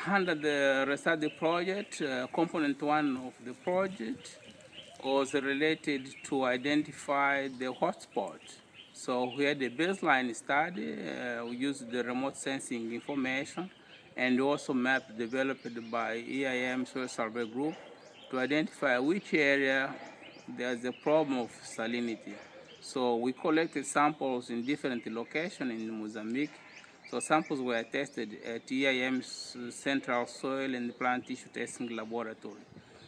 Under the RESADE project, component one of the project was related to identify the hotspot. So we had a baseline study, we used the remote sensing information and also map developed by EIM Soil Survey Group to identify which area there's a problem of salinity. So we collected samples in different locations in Mozambique. So samples were tested at EIM's Central Soil and Plant Tissue Testing Laboratory.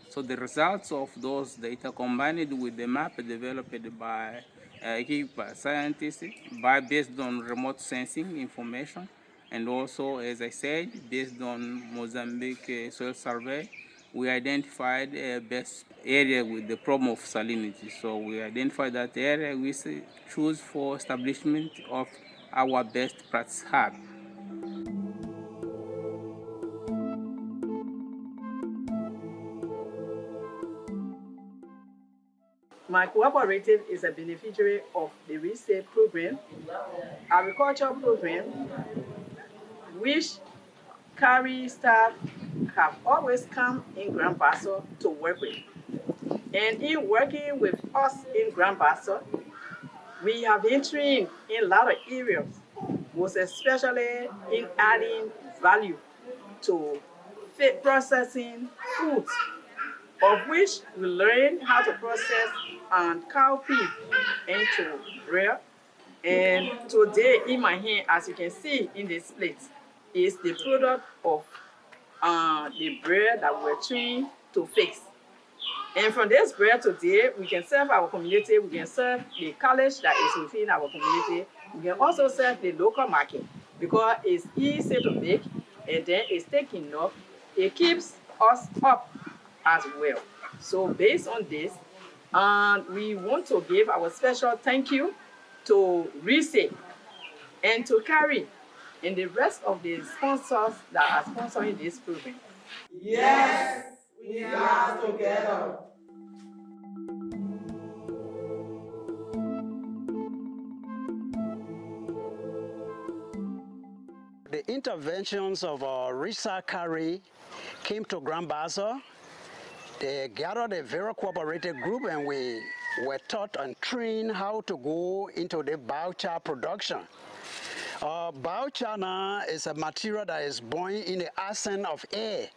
So the results of those data combined with the map developed by ICBA scientists based on remote sensing information, and also, as I said, based on Mozambique soil survey, we identified a best area with the problem of salinity. So we identified that area we choose for establishment of our best practice hub. My cooperative is a beneficiary of the RESADE program, agriculture program, which carry staff have always come in Grand Basso to work with. And in working with us in Grand Basso, we have been trained in a lot of areas, most especially in adding value to processing foods, of which we learn how to process cowpea into bread. And today in my hand, as you can see in this plate, is the product of the bread that we're trained to fix. And from this bread today, we can serve our community, we can serve the college that is within our community, we can also serve the local market because it's easy to make and then it's taking enough. It keeps us up as well. So based on this, we want to give our special thank you to RESADE and to Carrie and the rest of the sponsors that are sponsoring this program. Yes, we are together. The interventions of RESADE Carrie came to Grand Basso. They gathered a very cooperative group and we were taught and trained how to go into the biochar production. Biochar now is a material that is born in the absence of air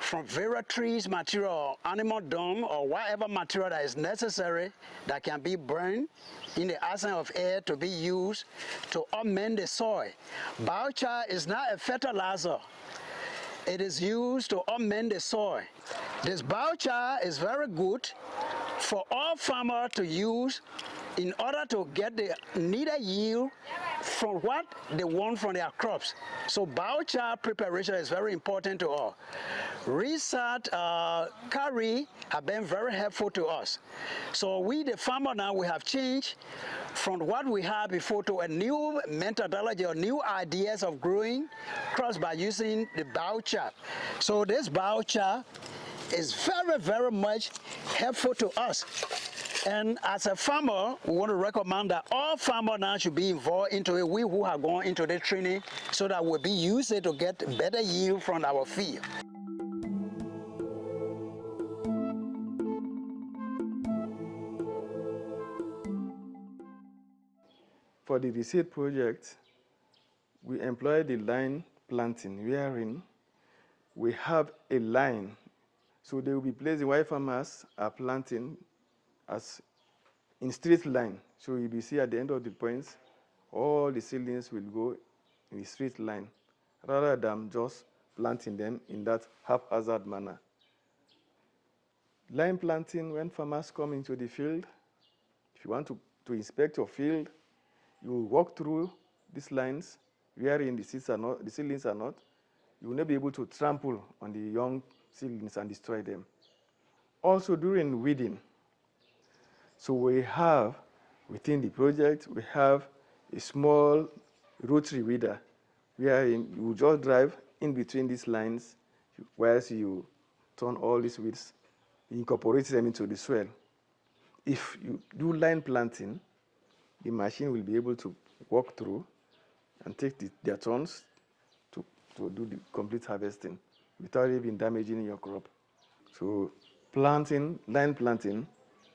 from various trees, material, animal dung, or whatever material that is necessary that can be burned in the absence of air to be used to augment the soil. Biochar is not a fertilizer. It is used to augment the soil. This biochar is very good for all farmers to use in order to get the needed yield from what they want from their crops. So biochar preparation is very important to all. RESADE Carrie have been very helpful to us. So we, the farmer now, we have changed from what we had before to a new methodology or new ideas of growing crops by using the biochar. So this biochar is very, very much helpful to us. And as a farmer, we want to recommend that all farmers now should be involved into it. We who have gone into the training so that we'll be used to get better yield from our field. For the RESADE project, we employ the line planting, wherein we have a line. So they will be placing while farmers are planting as in straight line. So you will see at the end of the points, all the seedlings will go in a straight line, rather than just planting them in that haphazard manner. Line planting, when farmers come into the field, if you want to inspect your field, you walk through these lines wherein the seedlings are not. You will not be able to trample on the young seedlings and destroy them. Also during weeding, so we have, within the project, we have a small rotary weeder wherein you just drive in between these lines whilst you turn all these weeds, incorporate them into the soil. If you do line planting, the machine will be able to walk through and take their turns to to do the complete harvesting without even damaging your crop. So planting, line planting,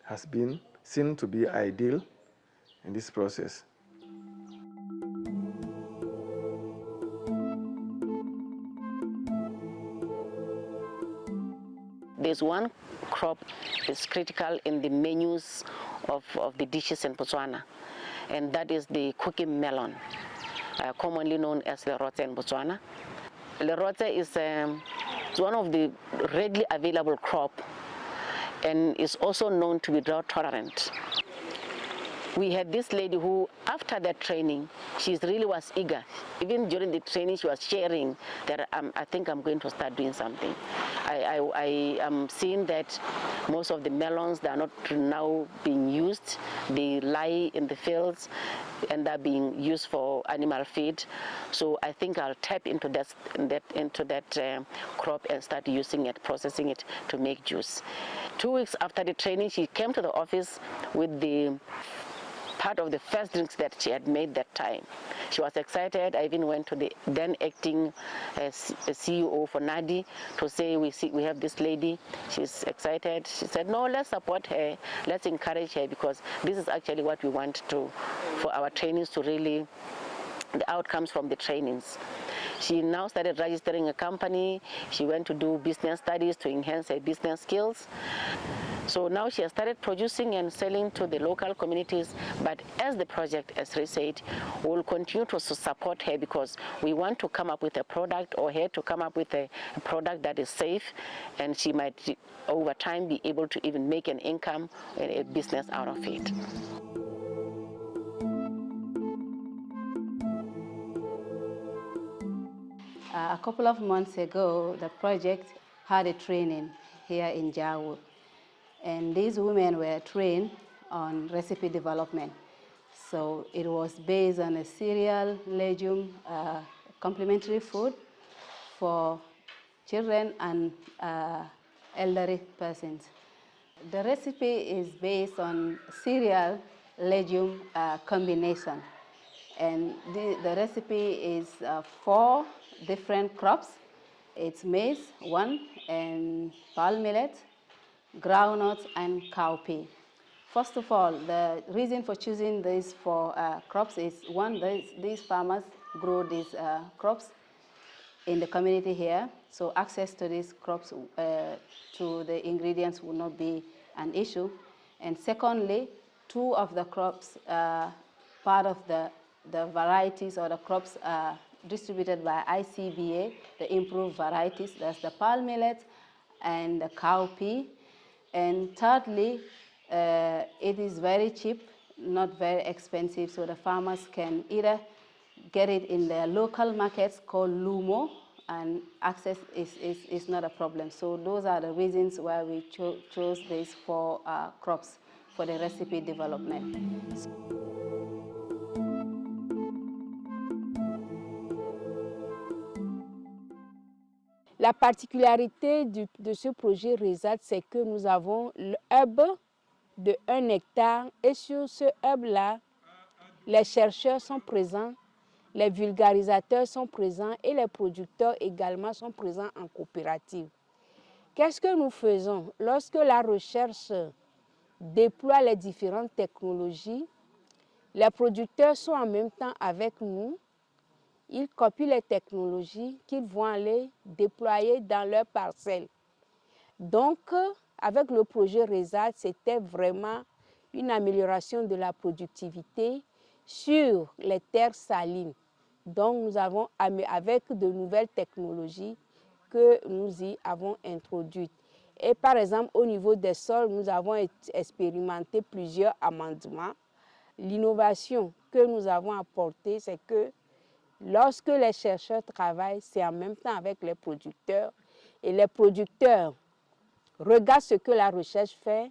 has been seen to be ideal in this process. There's one crop that's critical in the menus of the dishes in Botswana, and that is the cooking melon, commonly known as lerote in Botswana. Lerote is one of the readily available crop and is also known to be drought tolerant. We had this lady who, after that training, she really was eager. Even during the training, she was sharing that I think I'm going to start doing something. I am seeing that most of the melons that are not now being used, they lie in the fields and they're being used for animal feed. So I think I'll tap into that crop and start using it, processing it to make juice. 2 weeks after the training, she came to the office with the part of the first drinks that she had made that time. She was excited. I even went to the then acting CEO for NADI to say we have this lady. She's excited. She said, no, let's support her. Let's encourage her, because this is actually what we want to, for our trainings to really, the outcomes from the trainings. She now started registering a company. She went to do business studies to enhance her business skills. So now she has started producing and selling to the local communities, but as the project, as RESADE, will continue to support her, because we want to come up with a product, or her to come up with a product that is safe, and she might over time be able to even make an income and a business out of it. A couple of months ago, the project had a training here in Jawo. And these women were trained on recipe development. So it was based on a cereal, legume, complementary food for children and elderly persons. The recipe is based on cereal, legume combination. And the recipe is 4 different crops. It's maize, 1, and pearl millet, groundnuts, and cowpea. First of all, the reason for choosing these 4 crops is, 1, these farmers grow these crops in the community here, so access to these crops, to the ingredients will not be an issue. And secondly, 2 of the crops, part of the varieties or the crops distributed by ICBA, the improved varieties, that's the pearl millet and the cowpea. And thirdly, it is very cheap, not very expensive, so the farmers can either get it in their local markets called Lumo, and access is not a problem. So those are the reasons why we chose these 4 crops for the recipe development. La particularité de ce projet RESADE, c'est que nous avons le hub de 1 hectare, et sur ce hub-là, les chercheurs sont présents, les vulgarisateurs sont présents et les producteurs également sont présents en coopérative. Qu'est-ce que nous faisons? Lorsque la recherche déploie les différentes technologies, les producteurs sont en même temps avec nous. Ils copient les technologies qu'ils vont aller déployer dans leurs parcelles. Donc, avec le projet RESADE, c'était vraiment une amélioration de la productivité sur les terres salines. Donc, nous avons, avec de nouvelles technologies que nous y avons introduites. Et par exemple, au niveau des sols, nous avons expérimenté plusieurs amendements. L'innovation que nous avons apportée, c'est que lorsque les chercheurs travaillent, c'est en même temps avec les producteurs. Et les producteurs regardent ce que la recherche fait,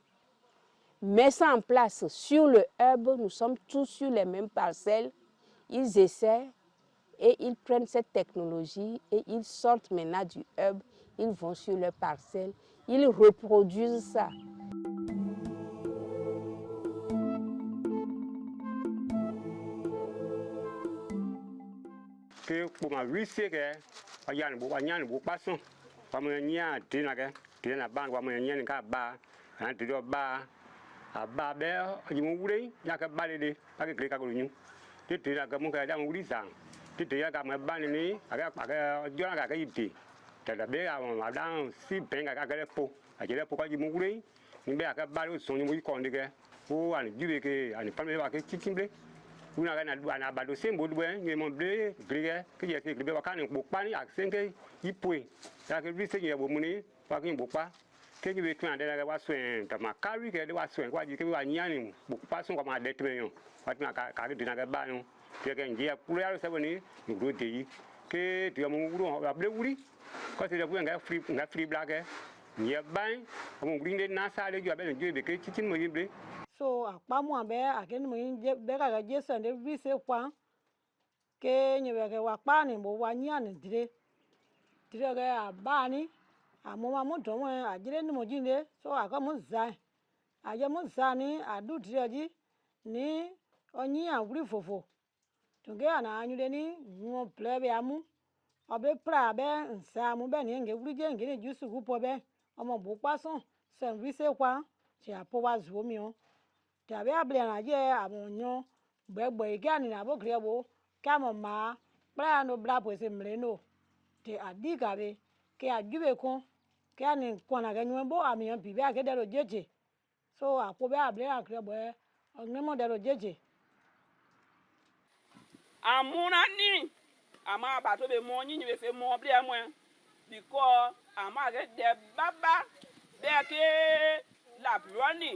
mettent ça en place sur le hub. Nous sommes tous sur les mêmes parcelles. Ils essaient et ils prennent cette technologie et ils sortent maintenant du hub. Ils vont sur leurs parcelles. Ils reproduisent ça. que pour ma risque que ayane bo passon pa mo nya dina ke dina ban wa mo nya ni ka ba an de ba a ba be yi mo wure ya ka ba de ka ke ka ko nyu ti ti la ka mo ka da mo wuri sang ti ti ya ka mo ba ni ka jo na ka yiti ta da be a ma dan si ben ka ka le po a je le po ka yi mo wure ni be ka ba lo so ni mo ko ndi ke o an jibe ke an pa me ba ke chichimble una ga na ba do sembo do ni mo ble grige ke ye ke be wa kan po pa ni aksenke ipwe ya ke ri se ye bo mu ni pa kin bo pa ke ni be tun ade la wa swen ta ma carry ke de wa swen kwa ji ke wa nya ni bo pa sun kwa ma de tre yo wa tun ka ke de na ga ba no ke ke nje ku ya se bo ni ro de yi ke ti mo wuru wa ble wuri ko se de bu nga free black ni ban mo wuri de na sa le ju abe nje be ke chichin mo yin ble. So akpamu abe akeni mo be ka Jesu de vise kwa ke nyebe ke wakpani bo wanyani dire ke abani amoma mo domo ajire ni mo jinde so aka mo zai aje mo zani adu dire ji ni onyi awuri fofo tunge ana anyure ni mo plebe amu obe pra be nsa mu be ni nge wuri je nge ni jusu gupo be omo bo pason se vise kwa ti apo wa zuo mi o tàbí abìlẹ̀ àjẹ́ àmọ̀yàn gbẹ̀gbẹ̀ ìgẹ́ni àbókìrẹ́ wo kí a mọ̀ máa pẹ́lá no bla pèsè mìíràn no tẹ àdìgàbẹ kí a júbẹ kún kí a ní kọ́nà kẹ́nyìn bó àmìyàn bìbí àgẹ́dẹ́rò jẹ́jẹ́ so àpò bẹ́ àbìlẹ̀ àkìrẹ́ bọ̀ ẹ́ ọ̀gbẹ́mọ̀dẹ́rò jẹ́jẹ́. Amuna ni ama abato be mo nyi be fe mo bli amwe because ama ge de baba be ke la broni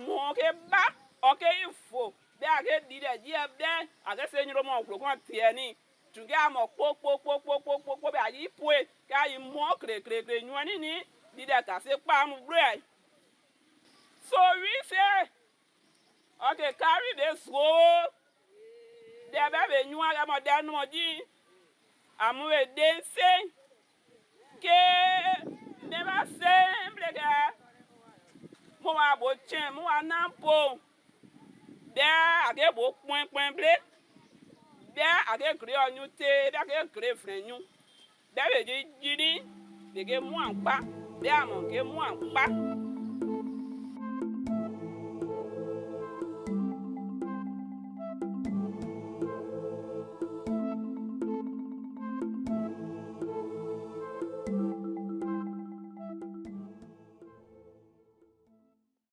mo ke ba o ke ifo be age di de ji be age se nyiro mo kro kon tie ni tunge amo po be ayi poe ka yi mo kre nyuani ni di de ka se pa mu bre so we say okay carry this go de be nyua ga mo de no ji amu e dense ke me ba semble ga mo wa bo chen mo wa na po de age bo pon ble de age kre onyu te de age kre frenyu de be ji ni de ge mu anpa de amon ke mu anpa